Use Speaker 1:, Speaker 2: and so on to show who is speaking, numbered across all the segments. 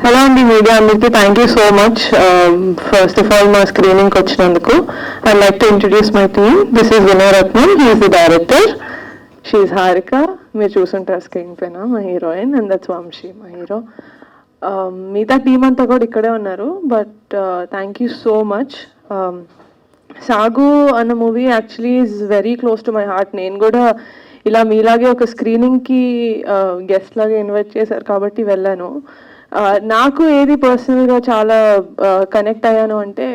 Speaker 1: Hello అండి media అందరికీ thank you so much. First of all మా స్క్రీనింగ్కి వచ్చినందుకు I like to introduce my team. This is Vinay Ratnam, he's the director. She's Harika, మీరు చూసుంటారు స్క్రీన్ పైన, మా హీరోయిన్. అండ్ దట్స్ వంశీ, మా హీరో. మిగతా టీం అంతా కూడా ఇక్కడే ఉన్నారు. But thank you so much. సాగు అన్న movie actually is very close to my heart. నేను కూడా ఇలా మీలాగే ఒక స్క్రీనింగ్కి గెస్ట్ లాగా ఇన్వైట్ చేశారు కాబట్టి వెళ్ళాను. నాకు ఏది పర్సనల్గా చాలా కనెక్ట్ అయ్యాను అంటే,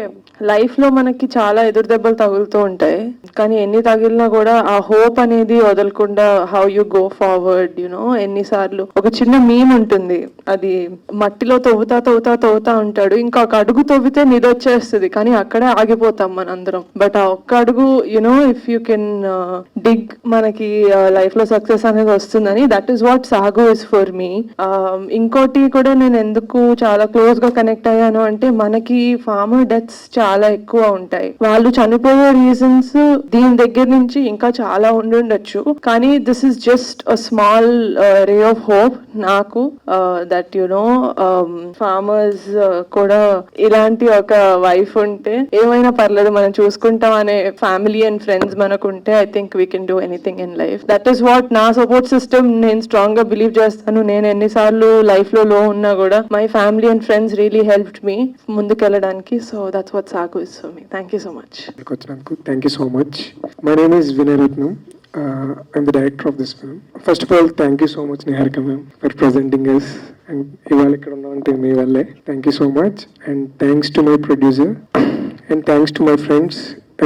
Speaker 1: లైఫ్లో మనకి చాలా ఎదురు దెబ్బలు తగులుతూ ఉంటాయి, కానీ ఎన్ని తగిలినా కూడా ఆ హోప్ అనేది వదలకుండా how you go forward you know. ఎన్నిసార్లు ఒక చిన్న మీమ్ ఉంటుంది, అది మట్టిలో తవ్వుతా ఉంటాడు, ఇంకొక అడుగు తవ్వితే నిదొచ్చేస్తుంది, కానీ అక్కడే ఆగిపోతాం మనందరం. బట్ ఆ ఒక్క అడుగు యునో ఇఫ్ యూ కెన్ డిగ్, మనకి లైఫ్ లో సక్సెస్ అనేది వస్తుందని. That is what Saagu is for మీ. ఇంకోటి కూడా నేను ఎందుకు చాలా క్లోజ్ గా కనెక్ట్ అయ్యాను అంటే, మనకి ఫార్మర్ డెత్స్ చాలా ఎక్కువ ఉంటాయి. వాళ్ళు చనిపోయే రీజన్స్ దీని దగ్గర నుంచి ఇంకా చాలా ఉండుండొచ్చు, కానీ this is just a small ray of hope నాకు, దట్ యు నో ఫార్మర్స్ కూడా ఇలాంటి ఒక వైఫ్ ఉంటే ఏమైనా పర్లేదు మనం చూసుకుంటాం అనే ఫ్యామిలీ అండ్ ఫ్రెండ్స్ మనకు ఉంటే, I think we can do anything in life. That is what నా సపోర్ట్ సిస్టమ్. నేను స్ట్రాంగ్ గా బిలీవ్ చేస్తాను. నేను ఎన్నిసార్లు లైఫ్ లో ఉన్నా కూడా my family and friends really helped me ముందుకెళ్ళడానికి. So that's what Saagu is for me. Thank you so much.
Speaker 2: Thank you so much. My name is Vinay Ratnam. I'm the director of this film. First of all, thank you so much, Niharika ma'am, for presenting us. And ivala ikkada unnante mee valle. Thank you so much. And thanks to my producer. And thanks to my friends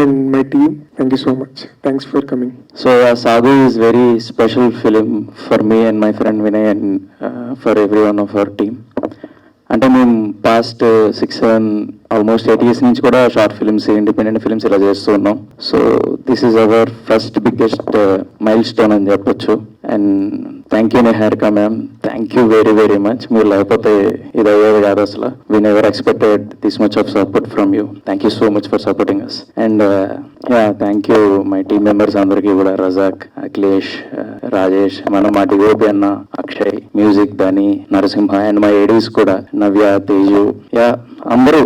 Speaker 2: and my team. Thank you so much. Thanks for coming.
Speaker 3: So Sagu is very special film for me and my friend Vinay and for everyone of our team. అంటే మేము past 6-7 almost 8 years నుంచి కూడా short films, independent films ఇలా చేస్తూ ఉన్నాం. So this is our first biggest milestone అని చెప్పొచ్చు. And thank you Niharika ma'am, thank you very very much. మీరు లేకపోతే ఇది అయ్యేది కాదు అసలు. We never expected this much of support from you. Thank you so much for supporting us. And thank you my team members అందరికీ కూడా, రజాక్, అఖిలేష్, రాజేష్, మా DOP అన్న, Akshay, music Dhani, Narasimha, and my ADs కూడా నవ్య, తేజు. అందరూ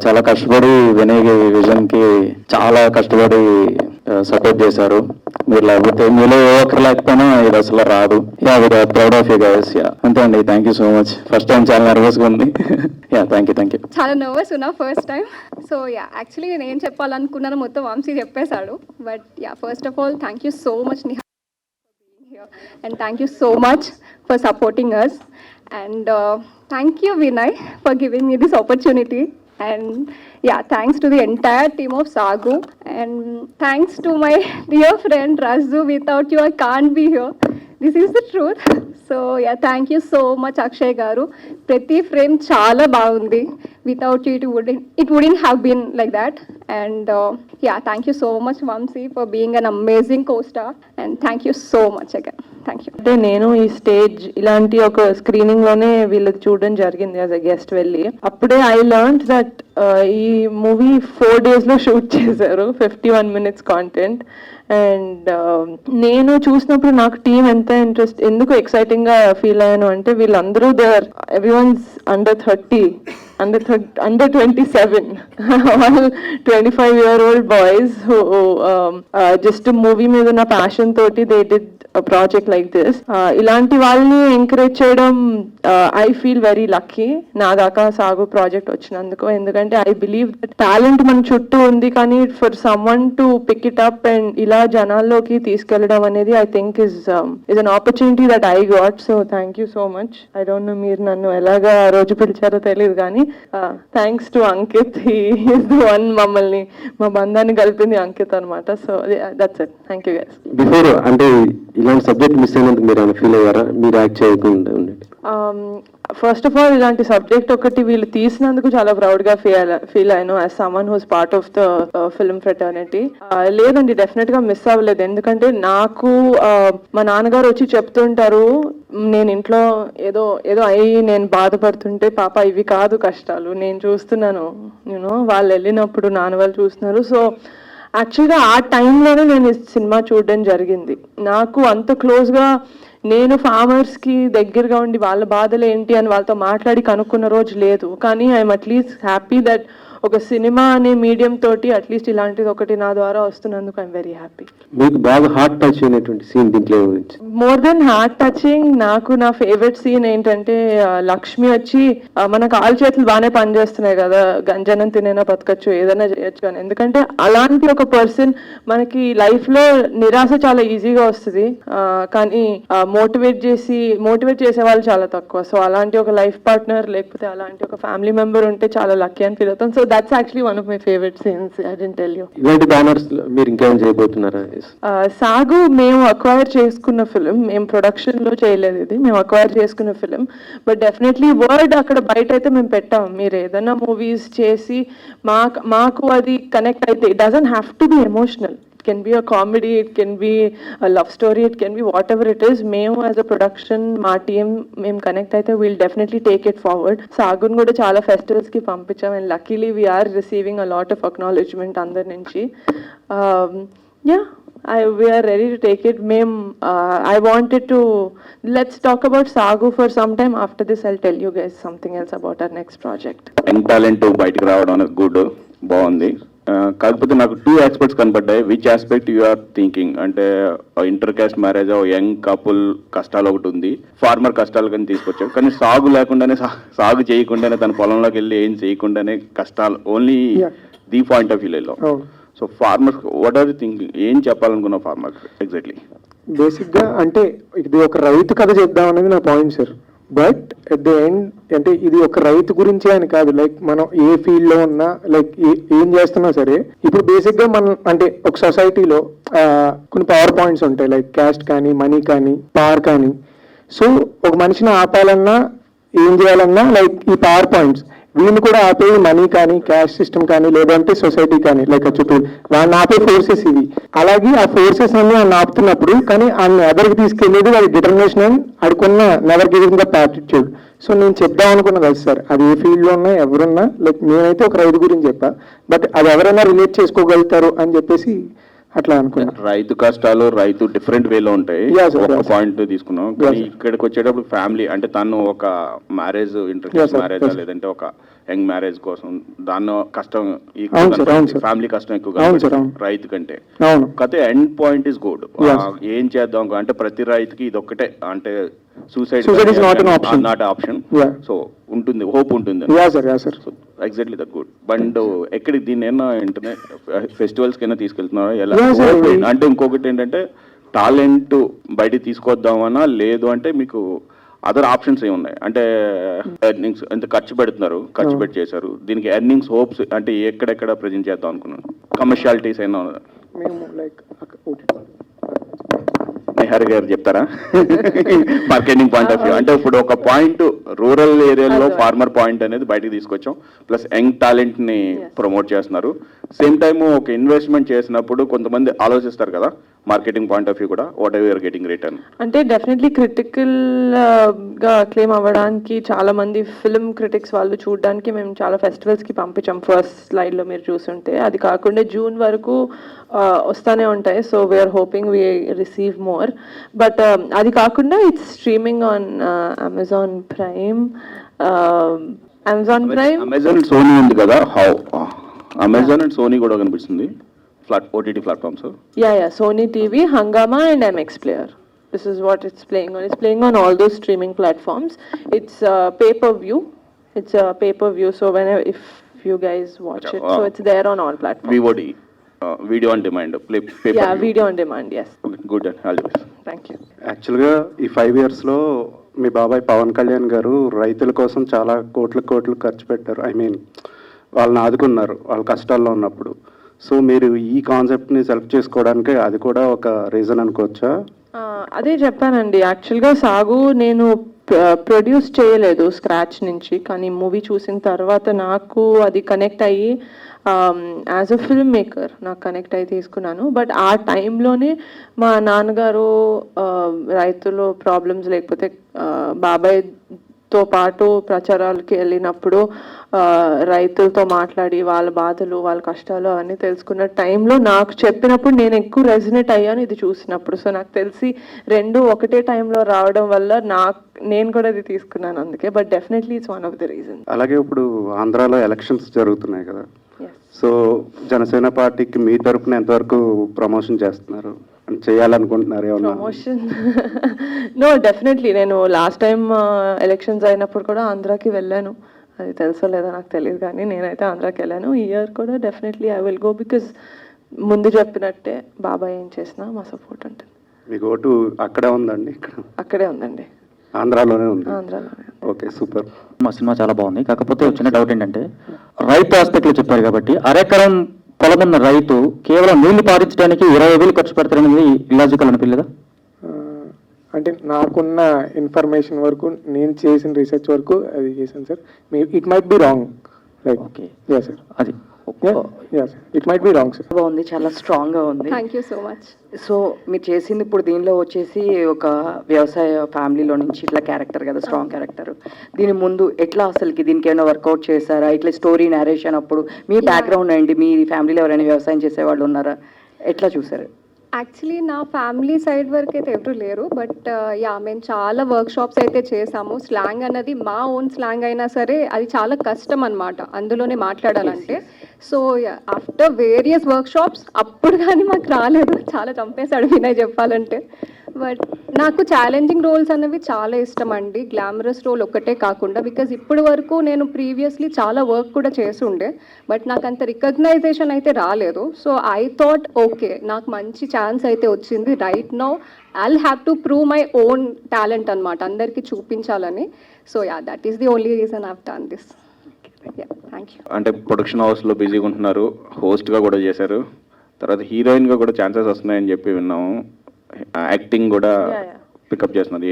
Speaker 3: చాలా కష్టపడి వినయ్ విజన్ కి చాలా కష్టపడి సపోర్ట్ చేశారు. మీరు లేకపోతే, మీలో ఏ ఒక్కరు లేకపోయినా ఇది అసలు రాదు. Proud of you guys. అంతే అండి. Thank you so much. First time చాలా నర్వస్ గా ఉంది. Thank you.
Speaker 4: చాలా నర్వస్ ఉన్నా ఫస్ట్ టైం. సో యాక్చువల్లీ నేను ఏం చెప్పాలనుకున్నాను మొత్తం వంశీ చెప్పేశాడు. But first of all thank you so much Niha, and thank you so much for supporting us, and thank you Vinay for giving me this opportunity, and thanks to the entire team of Sagu, and thanks to my dear friend Razu. Without you I can't be here. This is the truth. So thank you so much Akshay garu. Prati frame chala baagundi. Without you it wouldn't have been like that. And thank you so much Vamsi for being an amazing co-star, and thank you so much again. Thank you.
Speaker 1: అంటే నేను ఈ stage ఇలాంటి ఒక screening లోనే వీళ్ళది చూడడం జరిగింది as a guest వెళ్ళి. అప్పుడే ఐ లెర్న్డ్ దట్ ఈ మూవీ 4 days లో షూట్ చేశారు, 51 minutes కాంటెంట్. అండ్ నేను చూసినప్పుడు నాకు టీం ఎంత ఎందుకు ఎక్సైటింగ్ గా ఫీల్ అయ్యాను అంటే, వీళ్ళందరూ everyone's under 30, under 27, all 25-year-old boys who just movie మీద ఉన్న ప్యాషన్ తోటి they did a project like this. ఇలాంటి వాళ్ళని ఎంకరేజ్ చేయడం ఐ ఫీల్ వెరీ లక్కీ నా దాకా సాగు ప్రాజెక్ట్ వచ్చినందుకు. ఎందుకంటే ఐ బిలీవ్ దట్ టాలెంట్ మన చుట్టూ ఉంది, కానీ for someone to pick it up and ఇలా జనాల్లోకి తీసుకెళ్లడం అనేది I think is an opportunity that I got. So thank you so much. I don't know మీరు నన్ను ఎలాగా ఆ రోజు పిలిచారో తెలియదు, కానీ thanks to Ankit. He is the one, మమ్మల్ని మా బంధాన్ని కలిపింది అంకిత్ అనమాట. So that's it. Thank you guys.
Speaker 5: Before అంటే ఇలాంటి సబ్జెక్ట్ మిస్ అయినందుకు మీరు ఏమైనా ఫీల్ అయ్యారా? మీరు యాక్ట్ చేయకుండా
Speaker 1: ఫస్ట్ ఆఫ్ ఆల్ ఇలాంటి సబ్జెక్ట్ ఒకటి వీళ్ళు తీసినందుకు చాలా ప్రౌడ్ గా ఫీల్ అయ్యాను as someone who's part of the film fraternity. లేదండి, డెఫినెట్ గా మిస్ అవ్వలేదు. ఎందుకంటే నాకు మా నాన్నగారు వచ్చి చెప్తుంటారు, నేను ఇంట్లో ఏదో అయ్యి నేను బాధపడుతుంటే, పాప ఇవి కాదు కష్టాలు, నేను చూస్తున్నాను, వాళ్ళు వెళ్ళినప్పుడు నాన్న వాళ్ళు చూస్తున్నారు. సో యాక్చువల్గా ఆ టైంలోనే నేను ఈ సినిమా చూడడం జరిగింది. నాకు అంత క్లోజ్గా నేను ఫార్మర్స్కి దగ్గరగా ఉండి వాళ్ళ బాధలు ఏంటి అని వాళ్ళతో మాట్లాడి కనుక్కున్న రోజు లేదు. కానీ ఐఎమ్ అట్లీస్ట్ హ్యాపీ దట్ ఒక సినిమా అనే మీడియం తోటి అట్లీస్ట్ ఇలాంటిది ఒకటి నా ద్వారా వస్తున్నందుకు ఐఎమ్ వెరీ హ్యాపీ.
Speaker 5: మీకు బాగా హార్ట్ టచ్ అయినటువంటి సీన్ దీంట్లో గురించి?
Speaker 1: మోర్ దెన్ హార్ట్ టచింగ్ నాకు నా ఫేవరెట్ సీన్ ఏంటంటే లక్ష్మి వచ్చి మన కాలు చేతులు బాగానే పనిచేస్తున్నాయి కదా, గంజనం తినైనా బతకచ్చు, ఏదైనా చేయొచ్చు అని. ఎందుకంటే అలాంటి ఒక పర్సన్ మనకి లైఫ్ లో నిరాశ చాలా ఈజీగా వస్తుంది, కానీ మోటివేట్ చేసే వాళ్ళు చాలా తక్కువ. సో అలాంటి ఒక లైఫ్ పార్ట్నర్ లేకపోతే అలాంటి ఒక ఫ్యామిలీ మెంబర్ ఉంటే చాలా లక్కీ అని ఫీల్ అవుతాం. So that's actually one of my favourite scenes. I didn't tell you.
Speaker 5: ఇలాంటి బ్యానర్స్ మీరు ఇంకేమైనా చేయబోతున్నారా?
Speaker 1: సాగు మేము అక్వైర్ చేసుకున్న ఫిలిం, మేము ప్రొడక్షన్ లో చేయలేదు, ఇది మేము అక్వైర్ చేసుకున్న ఫిలిం. బట్ డెఫినెట్లీ వర్డ్ అక్కడ బయట అయితే మేము పెట్టాం. మీరు ఏదైనా మూవీస్ చేసి మాకు అది కనెక్ట్ అయితే, it doesn't have to be emotional. It can be a comedy, it can be a love story, it can be whatever it is. మేము as a production, మా టీమ్ మేము కనెక్ట్ అయితే we'll definitely take it forward. సాగున్ కూడా చాలా festivals కి పంపించాం, and luckily we are receiving a lot of acknowledgement అందరి నుంచి. Yeah, we are ready to take it. I wanted to, let's talk about Sagu for some time. After this I'll tell you guys something else about our next project.
Speaker 6: Young talent బయటకు రావడం అనేది good, బాగుంది. కాకపోతే నాకు 2 aspects కనపడ్డాయి. Which aspect you are thinking అంటే inter caste marriage, young couple కష్టాలు ఒకటి ఉంది, ఫార్మర్ కష్టాలు కానీ తీసుకొచ్చాడు. కానీ సాగు లేకుండానే, సాగు చేయకుండానే, తన పొలంలోకి వెళ్ళి ఏం చేయకుండానే కష్టాలు, ఓన్లీ ది పాయింట్ ఆఫ్ వ్యూలో. So farmers what are you thinking, ఏం చెప్పాలనుకున్న ఫార్మర్ ఎగ్జాక్ట్లీ?
Speaker 2: బేసిక్గా అంటే ఇది ఒక రైతు కథ చెప్దాం అనేది నా point sir. But at the end అంటే ఇది ఒక రైతు గురించి అని కాదు, లైక్ మనం ఏ ఫీల్డ్ లో ఉన్నా, లైక్ ఏం చేస్తున్నా సరే. ఇప్పుడు బేసిక్ గా మనం అంటే ఒక సొసైటీలో కొన్ని పవర్ పాయింట్స్ ఉంటాయి, లైక్ క్యాస్ట్ కానీ, మనీ కానీ, పవర్ కానీ. సో ఒక మనిషిని ఆపాలన్నా, ఏం చేయాలన్నా, లైక్ ఈ పవర్ పాయింట్స్ వీళ్ళు కూడా ఆపే మనీ కానీ, క్యాస్ట్ సిస్టమ్ కానీ, లేదంటే సొసైటీ కానీ, లైక్ చుట్టూ వాళ్ళని ఆపే ఫోర్సెస్ ఇవి. అలాగే ఆ ఫోర్సెస్ అన్ని ఆయన ఆపుతున్నప్పుడు కానీ ఆయన ఎదరికి తీసుకెళ్ళేది వాడి డిటర్మినేషన్ అని అడుకున్న never giving the attitude. So నేను చెప్దాం అనుకున్నది అది సార్. అది ఏ ఫీల్డ్ లో ఉన్నా, ఎవరున్నా, లైక్ నేనైతే ఒక రైతు గురించి చెప్పా, బట్ అది ఎవరైనా రిలేట్ చేసుకోగలుగుతారు అని చెప్పేసి అట్లా అనుకున్నా.
Speaker 6: రైతు కష్టాలు, రైతు డిఫరెంట్ వేలో ఉంటాయి. ఒక పాయింట్ తీసుకున్నాం. కానీ ఇక్కడికి వచ్చేటప్పుడు ఫ్యామిలీ అంటే తను ఒక మ్యారేజ్, ఇంటర్ మ్యారేజ్ లేదంటే ఒక యంగ్ మ్యారేజ్ కోసం దాన్ని కష్టం, ఫ్యామిలీ కష్టం ఎక్కువ రైతు కంటే. కాకపోతే ఎండ్ పాయింట్ ఇస్ గుడ్. ఏం చేద్దాం అంటే ప్రతి రైతుకి ఇది ఒక్కటే, అంటే సూసైడ్ నాట్ ఆప్షన్. సో ఉంటుంది, హోప్ ఉంటుంది. Exactly that good. బట్ ఎక్కడికి దీన్ని ఏమన్నా ఇంటర్నెట్ ఫెస్టివల్స్ కైనా తీసుకెళ్తున్నారా ఎలా? అంటే ఇంకొకటి ఏంటంటే టాలెంట్ బయటికి తీసుకొద్దామన్నా, లేదు అంటే మీకు అదర్ ఆప్షన్స్ ఏమున్నాయి అంటే ఎర్నింగ్స్ ఎంత ఖర్చు పెట్టి చేశారు, దీనికి ఎర్నింగ్స్ హోప్స్ అంటే ఎక్కడెక్కడ ప్రజెంట్ చేద్దాం అనుకున్నాను, కమర్షియాలిటీస్ అయినా నిహార్ గారు చెప్తారా? మార్కెటింగ్ పాయింట్ ఆఫ్ వ్యూ అంటే ఇప్పుడు ఒక పాయింట్ రూరల్ ఏరియాలో ఫార్మర్ పాయింట్ అనేది బయటకు తీసుకొచ్చాం, ప్లస్ యంగ్ టాలెంట్ ని ప్రమోట్ చేస్తున్నారు. సేమ్ టైమ్ ఒక ఇన్వెస్ట్మెంట్ చేసినప్పుడు కొంతమంది ఆలోచిస్తారు కదా, మార్కెటింగ్ పాయింట్ ఆఫ్ వ్యూ కూడా వాట్ ఎవర్ గెటింగ్ రిటర్న్
Speaker 1: అంటే డెఫినెట్లీ క్రిటికల్ గా క్లెయిమ్ అవ్వడానికి చాలా మంది ఫిల్మ్ క్రిటిక్స్ వాళ్ళు చూడడానికి మేము చాలా ఫెస్టివల్స్ కి పంపించాం. ఫస్ట్ స్లైడ్ లో మీరు చూసుంటే, అది కాకుండా జూన్ వరకు వస్తానే ఉంటాయి. So we are hoping we receive more. But అది కాకుండా it's streaming on Amazon Prime.
Speaker 6: Amazon Sony ఉంది కదా, హౌ అమెజాన్ అండ్ సోనీ కూడా కనిపిస్తుంది OTT platforms.
Speaker 1: Yeah, Sony TV, Hungama and MX Player. This is what it's playing on. It's playing on all those streaming platforms. It's pay-per-view. So if you guys watch it, so it's there on all platforms.
Speaker 6: VOD, video on demand. Pay-per-view.
Speaker 1: Yeah, video on demand. Yes.
Speaker 6: Okay, good. All the best.
Speaker 1: Thank you.
Speaker 7: యాక్చువల్గా ఈ 5 yearsలో మీ బాబాయ్ పవన్ కళ్యాణ్ గారు రైతుల కోసం చాలా కోట్లు ఖర్చు పెట్టారు. ఐ మీన్ వాళ్ళని ఆదుకున్నారు వాళ్ళ కష్టాల్లో ఉన్నప్పుడు. సో మీరు ఈ కాన్సెప్ట్ని సెలెక్ట్ చేసుకోవడానికి అది కూడా ఒక రీజన్ అనుకోవచ్చా?
Speaker 1: అదే చెప్పానండి, యాక్చువల్గా సాగు నేను ప్రొడ్యూస్ చేయలేదు స్క్రాచ్ నుంచి, కానీ మూవీ చూసిన తర్వాత నాకు అది కనెక్ట్ అయ్యి యాజ్ అ ఫిల్మ్ మేకర్ నాకు కనెక్ట్ అయ్యి తీసుకున్నాను. బట్ ఆ టైంలోనే మా నాన్నగారు రైతులు ప్రాబ్లమ్స్ లేకపోతే బాబాయ్ తో పాటు ప్రచారాలకి వెళ్ళినప్పుడు రైతులతో మాట్లాడి వాళ్ళ బాధలు వాళ్ళ కష్టాలు అవన్నీ తెలుసుకున్న టైంలో నాకు చెప్పినప్పుడు నేను ఎక్కువ రెజినేట్ అయ్యాను ఇది చూసినప్పుడు. సో నాకు తెలిసి రెండు ఒకటే టైంలో రావడం వల్ల నేను కూడా ఇది తీసుకున్నాను అందుకే. But definitely it's one of the reason.
Speaker 7: అలాగే ఇప్పుడు ఆంధ్రాలో ఎలక్షన్స్ జరుగుతున్నాయి కదా, సో జనసేన పార్టీకి మీ తరపున ఎంతవరకు ప్రమోషన్ చేస్తున్నారు, చేయాలనుకుంటున్నారు ఏమన్నా?
Speaker 1: ప్రమోషన్ నో, డెఫినెట్లీ నేను లాస్ట్ టైం ఎలక్షన్స్ అయినప్పుడు కూడా ఆంధ్రాకి వెళ్ళాను. అది తెలుసో లేదో నాకు తెలియదు కానీ నేనైతే ఆంధ్రాకి వెళ్ళాను. ఈ ఇయర్ కూడా definitely I will go, because ముందు చెప్పినట్టే బాబాయ్ ఏం చేసినా మా సపోర్ట్ ఉంటుంది.
Speaker 7: మీకు ఓటు అక్కడే ఉందండి? ఇక్కడ
Speaker 1: అక్కడే ఉందండి,
Speaker 7: ఆంధ్రాలోనే ఉంది.
Speaker 1: ఆంధ్రాలోనే.
Speaker 7: Okay, super.
Speaker 3: మా సినిమా చాలా బాగుంది. కాకపోతే చిన్న డౌట్ ఏంటంటే, రైతు ఆస్పెక్ట్లో చెప్పారు కాబట్టి అరెకరం పొలం ఉన్న రైతు కేవలం నీళ్లు పారించడానికి 20,000 ఖర్చు పెడతారనేది ఇల్లాజికల్ అనిపించలేదా?
Speaker 2: అంటే నాకున్న ఇన్ఫర్మేషన్ వరకు, నేను చేసిన రీసెర్చ్ వరకు అది చేశాను sir. It might be wrong, like
Speaker 3: okay
Speaker 2: sir,
Speaker 3: అది
Speaker 2: it might be wrong sir.
Speaker 8: బాగుంది, చాలా స్ట్రాంగ్గా ఉంది.
Speaker 4: Thank you so much.
Speaker 8: So మీరు చేసింది ఇప్పుడు దీనిలో వచ్చేసి ఒక వ్యవసాయ ఫ్యామిలీలో నుంచి ఇట్లా క్యారెక్టర్ కదా, స్ట్రాంగ్ క్యారెక్టర్. దీని ముందు ఎట్లా అసలుకి దీనికి ఏమైనా వర్కౌట్ చేశారా? ఇట్లా స్టోరీ నేరేషన్ అప్పుడు మీ బ్యాక్గ్రౌండ్ ఏంటి? మీ ఫ్యామిలీలో ఎవరైనా వ్యవసాయం చేసేవాళ్ళు ఉన్నారా? ఎట్లా చూసారు?
Speaker 4: యాక్చువల్లీ నా ఫ్యామిలీ సైడ్ వరకు అయితే ఎవరు లేరు, బట్ మేము చాలా వర్క్ షాప్స్ అయితే చేసాము. స్లాంగ్ అన్నది మా ఓన్ స్లాంగ్ అయినా సరే అది చాలా కష్టం అనమాట అందులోనే మాట్లాడాలంటే. So after various work shops అప్పుడు కానీ మాకు రాలేదు, చాలా చంపేశాడు వినయ్ చెప్పాలంటే. బట్ నాకు ఛాలెంజింగ్ రోల్స్ అనేవి చాలా ఇష్టం అండి, గ్లామరస్ రోల్ ఒక్కటే కాకుండా. బికాజ్ ఇప్పటి వరకు నేను ప్రీవియస్లీ చాలా వర్క్ కూడా చేసి ఉండే, బట్ నాకు అంత రికగ్నైజేషన్ అయితే రాలేదు. సో ఐ థాట్ ఓకే, నాకు మంచి ఛాన్స్ అయితే వచ్చింది. Right now I'll have to prove my own talent అనమాట, అందరికీ చూపించాలని. So that is the only reason I've done this. Thank you.
Speaker 6: అంటే ప్రొడక్షన్ హౌస్లో బిజీగా ఉంటున్నారు, హోస్ట్గా కూడా చేశారు, తర్వాత హీరోయిన్గా కూడా ఛాన్సెస్ వస్తున్నాయని చెప్పి విన్నాము. యాక్టింగ్ కూడా పికప్ చేస్తున్నది.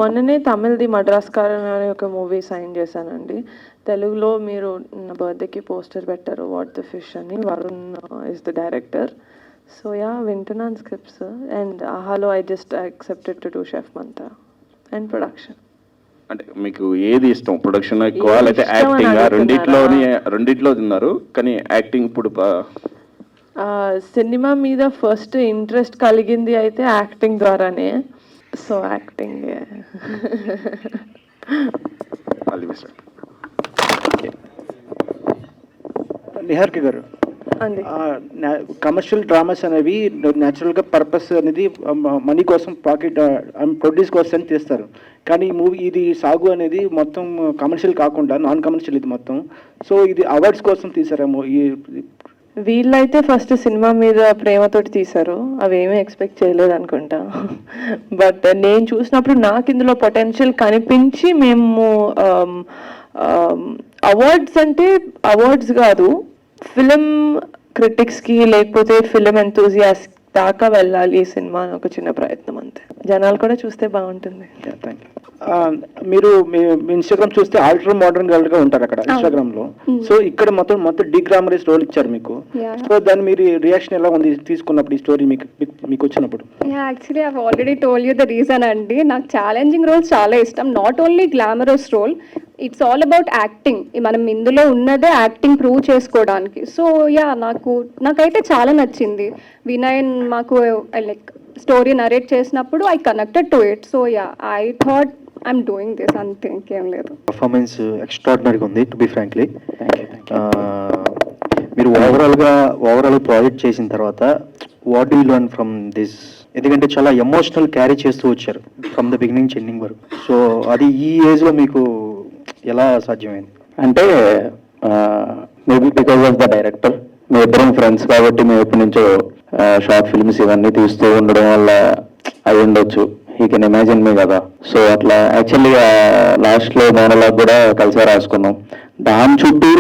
Speaker 1: మొన్ననే తమిళ్ది మద్రాస్ కారన్ అనే ఒక మూవీ సైన్ చేశానండి. తెలుగులో మీరు నా బర్త్డేకి పోస్టర్ పెట్టారు, వాట్ ద ఫిష్ అని. Varun is the director. So వింటున్నాను స్క్రిప్ట్స్. అండ్ ఆహాలో I just accepted to do chef Mantra and production.
Speaker 6: అంటే మీకు ఏది ఇష్టం, ప్రొడక్షన్ ఎక్కువ లేకపోతే యాక్టింగ్? రెండిట్లో ఉన్నారు, కానీ యాక్టింగ్ ఇప్పుడు
Speaker 1: సినిమా మీద ఫస్ట్ ఇంట్రెస్ట్ కలిగింది అయితే యాక్టింగ్ ద్వారానే. So acting.
Speaker 9: నిహారిక గారు, కమర్షియల్ డ్రామాస్ అనేవి న్యాచురల్గా పర్పస్ అనేది మనీ కోసం, పాకెట్ ప్రొడ్యూస్ కోసం తీస్తారు. కానీ ఈ మూవీ ఇది సాగు అనేది మొత్తం కమర్షియల్ కాకుండా నాన్ కమర్షియల్ ఇది మొత్తం. సో ఇది అవార్డ్స్ కోసం తీసారేమో.
Speaker 1: వీళ్ళైతే ఫస్ట్ సినిమా మీద ప్రేమతోటి తీశారు, అవేమీ ఎక్స్పెక్ట్ చేయలేదు అనుకుంటా. బట్ నేను చూసినప్పుడు నాకు ఇందులో పొటెన్షియల్ కనిపించి మేము అవార్డ్స్ అంటే అవార్డ్స్ కాదు, ఫిలిం క్రిటిక్స్కి లేకపోతే ఫిలిం ఎంతూజియాస్ట్ దాకా వెళ్ళాలి ఈ సినిమా అని ఒక చిన్న ప్రయత్నం అంతే. జనాలు కూడా చూస్తే బాగుంటుంది.
Speaker 9: Thank you. మీరు మీ ఇన్స్టాగ్రామ్ చూస్తే ఆల్టర్ మోడర్న్ గర్ల్ గా ఉంటారు అక్కడ ఇన్స్టాగ్రామ్ లో. సో ఇక్కడ మొత్తం డిగ్రామరైజ్ రోల్ ఇచ్చారు మీకు. సో దాని మీరు రియాక్షన్ ఎలా ఉంది తీసుకున్నప్పుడు, ఈ స్టోరీ మీకు వచ్చినప్పుడు?
Speaker 4: Actually I already told you the reason అండి. నాకు ఛాలెంజింగ్ రోల్స్ చాలా ఇష్టం, not only glamorous role, it's all about acting. మనం ఇందులో ఉన్నదే యాక్టింగ్ ప్రూవ్ చేసుకోవడానికి. సో నాకైతే చాలా నచ్చింది. వినయ్ మాకు లైక్ స్టోరీ నరేట్ చేసినప్పుడు I connected to it. So I thought I'm doing this, అంతే, ఇంకేం లేదు.
Speaker 10: పర్ఫార్మెన్స్ ఎక్స్ట్రాడినరీగా ఉంది, టు బి ఫ్రాంక్లీ. మీరు ఓవరాల్ ప్రాజెక్ట్ చేసిన తర్వాత what do you learn from this? ఎందుకంటే చాలా ఎమోషనల్ క్యారీ చేస్తూ వచ్చారు ఫ్రమ్ ద బిగినింగ్ నుంచి ఎండింగ్ వరకు. సో అది ఈ ఏజ్లో మీకు ఎలా సాధ్యమైంది?
Speaker 3: అంటే maybe because of the director. మేము ఇద్దరం ఫ్రెండ్స్ కాబట్టి మేము ఎప్పటి నుంచో షార్ట్ ఫిల్మ్స్ ఇవన్నీ తీస్తూ ఉండడం వల్ల అయి ఉండొచ్చు. హీ కెన్ ఇమాజిన్ మీ కదా. సో అట్లా యాక్చువల్లీ లాస్ట్లో మోనోలాగ్ కూడా కలిసే రాసుకున్నాం. దాని చుట్టూ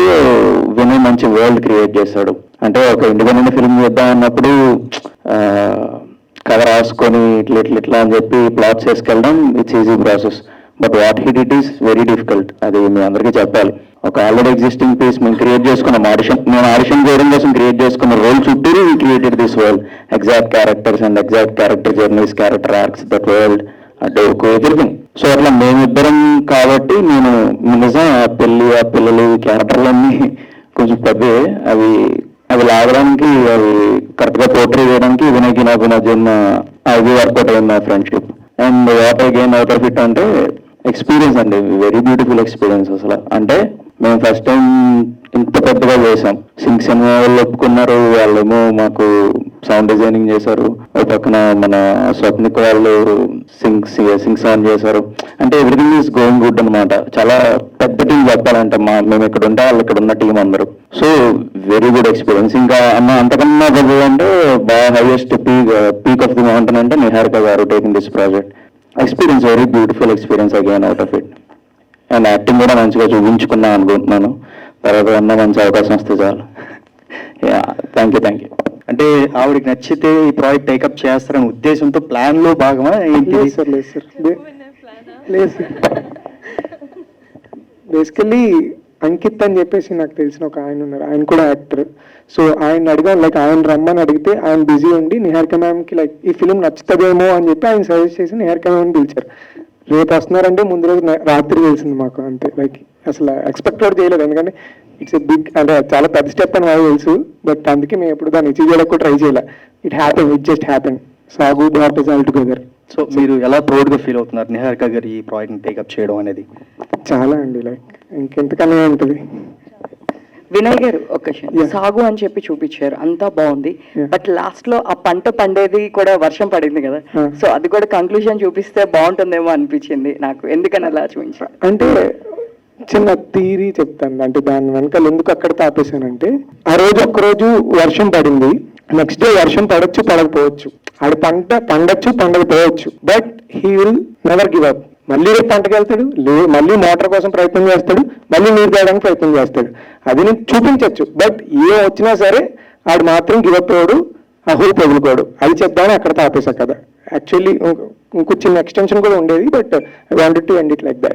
Speaker 3: వినయ్ మంచి వరల్డ్ క్రియేట్ చేశాడు. అంటే ఒక ఇండిపెండెంట్ ఫిల్మ్ చేద్దాం అన్నప్పుడు కథ రాసుకొని ఇట్లా అని చెప్పి ప్లాట్స్ వేసుకెళ్ళడం it's easy process. But what he did is very difficult. అది మీ అందరికీ చెప్పాలి. ఒక ఆల్రెడీ ఎగ్జిస్టింగ్ పీస్ మేము క్రియేట్ చేసుకున్నాం. నేను ఆడిషన్ చేయడం కోసం క్రియేట్ చేసుకున్న రోల్ చుట్టూ we created this world, exact characters and exact character journeys, character arcs, that world. అంటే ఒక ఎవ్రీథింగ్. సో అట్లా మేమిద్దరం కాబట్టి నేను నిజం ఆ పిల్లలు క్యారెక్టర్లన్నీ కొంచెం పెద్దవే. అవి లాగడానికి, అవి కరెక్ట్గా పోర్ట్రే చేయడానికి వినయ్కి నాకు మధ్య అది వర్కౌట్ అయింది నా friendship. And what I gain out of it అంటే ఎక్స్పీరియన్స్ అండి, వెరీ బ్యూటిఫుల్ ఎక్స్పీరియన్స్ అసలు. అంటే మేము ఫస్ట్ టైం ఇంత పెద్దగా చేసాం. సినిమా వాళ్ళు ఒప్పుకున్నారు, వాళ్ళేమో మాకు సౌండ్ డిజైనింగ్ చేశారు, ఒక పక్కన మన స్వప్నిక్ వాళ్ళు సింగ్ సౌండ్ చేశారు. అంటే ఎవ్రీథింగ్ ఈస్ గోయింగ్ గుడ్ అనమాట. చాలా పెద్ద టీం చెప్పాలంటే మేము ఇక్కడ ఉంటే వాళ్ళు ఇక్కడ ఉన్న టీం అందరూ. So very good experience. ఇంకా అంతకన్నా అంటే బాగా highest peak of the mountain అంటే నిహారిక గారు taking this project. Experience, very beautiful experience again out of it. And acting కూడా మంచిగా చూపించుకున్నాను అనుకుంటున్నాను. తర్వాత అన్న మంచి అవకాశం వస్తే చాలు. Thank you.
Speaker 10: అంటే ఆవిడకి నచ్చితే ఈ ప్రాజెక్ట్ టేకప్ చేస్తారనే ఉద్దేశంతో ప్లాన్ లో భాగమా ఏంటి?
Speaker 2: లేదు సార్ లేదు సార్. బేసికల్లీ అంకిత్ అని చెప్పేసి నాకు తెలిసిన ఒక ఆయన ఉన్నారు, ఆయన కూడా యాక్టర్. సో ఆయన అడిగాను, లైక్ ఆయన రమ్మని అడిగితే ఆయన బిజీ ఉండి నిహారిక మ్యామ్కి లైక్ ఈ ఫిలిం నచ్చుతుందేమో అని చెప్పి ఆయన సజెస్ట్ చేసి నిహారిక మ్యామ్ని పిలిచారు. రేపు వస్తున్నారంటే ముందు రోజు రాత్రి తెలిసింది మాకు. అంతే, లైక్ అసలు ఎక్స్పెక్ట్ కూడా చేయలేదు. ఎందుకంటే ఇట్స్ ఎ బిగ్, అంటే చాలా పెద్ద స్టెప్ అని నాకు తెలుసు. బట్ అందుకే మేము ఎప్పుడు దాన్ని అచీవ్ చేయడానికి కూడా ట్రై చేయలే. It just happen. Saagu but is all together.
Speaker 10: So మీరు ఎలా ప్రౌడ్గా ఫీల్ అవుతున్నారు నిహారిక గారు ఈ ప్రాజెక్ట్ని టేకప్ చేయడం అనేది?
Speaker 2: చాలా అండి, లైక్ ఇంకెంతకన్నా ఉంటుంది.
Speaker 8: వినయ్ గారు ఒక క్వశ్చన్. సాగు అని చెప్పి చూపించారు, అంతా బాగుంది. బట్ లాస్ట్ లో ఆ పంట పండేది కూడా వర్షం పడింది కదా, సో అది కూడా కంక్లూజన్ చూపిస్తే బాగుంటుందేమో అనిపించింది నాకు. ఎందుకని అలా చూపించారు
Speaker 2: అంటే చిన్న థియరీ చెప్తాను. అంటే దాని వెనకాల ఎందుకు అక్కడ తాపేశానంటే, ఆ రోజు ఒక్కరోజు వర్షం పడింది, నెక్స్ట్ డే వర్షం పడొచ్చు పడకపోవచ్చు, ఆడ పంట పండొచ్చు పండకపోవచ్చు, but he will never give up. మళ్ళీ రేపు పంటకి వెళ్తాడు, మళ్ళీ మోటార్ కోసం ప్రయత్నం చేస్తాడు, మళ్ళీ నీరు తేయడానికి ప్రయత్నం చేస్తాడు. అది నేను చూపించవచ్చు, బట్ ఏం వచ్చినా సరే ఆడు మాత్రం గివ్ అప్ అవ్వడు, ఆ హోప్ వదులుకోడు. అది చెప్దామని అక్కడ తాపేశా కదా. యాక్చువల్లీ ఇంకో చిన్న ఎక్స్టెన్షన్ కూడా ఉండేది, but I wanted to end it like that.